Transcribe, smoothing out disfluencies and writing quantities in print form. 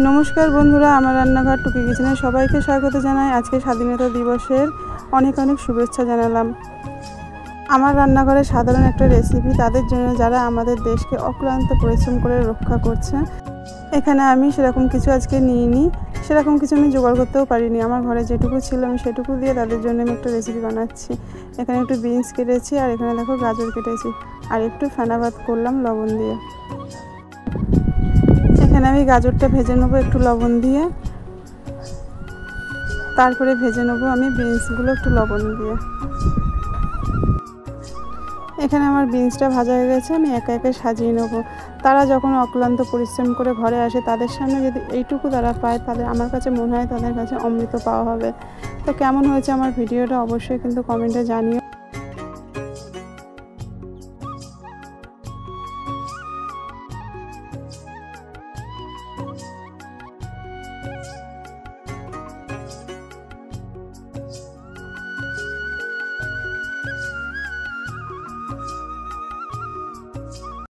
নমস্কার বন্ধুরা, আমার রান্নাঘর টুকি কিচেনে সবাইকে স্বাগত জানাই। আজকে স্বাধীনতা দিবসের অনেক অনেক শুভেচ্ছা জানালাম। আমার রান্নাঘরে সাধারণ একটা রেসিপি তাদের জন্য যারা আমাদের দেশকে অক্লান্ত পরিশ্রম করে রক্ষা করছে। এখানে আমি সেরকম কিছু আজকে নিইনি, সেরকম কিছু আমি জোগাড় করতেও পারিনি। আমার ঘরে যেটুকু ছিল আমি সেটুকু দিয়ে তাদের জন্য আমি একটা রেসিপি বানাচ্ছি। এখানে একটু বিনস কেটেছি, আর এখানে দেখো গাজর কেটেছি, আর একটু ফেনা ভাত করলাম লবণ দিয়ে। এখানে আমি গাজরটা ভেজে নেবো একটু লবণ দিয়ে, তারপরে ভেজে নেবো আমি বিনসগুলো একটু লবণ দিয়ে। এখানে আমার বিনসটা ভাজা হয়ে গেছে, আমি একে একে সাজিয়ে নেবো। তারা যখন অক্লান্ত পরিশ্রম করে ঘরে আসে, তাদের সামনে যদি এইটুকু তারা পায়, তাদের আমার কাছে মনে হয় তাদের কাছে অমৃত পাওয়া হবে। তো কেমন হয়েছে আমার ভিডিওটা অবশ্যই কিন্তু কমেন্টে জানিও।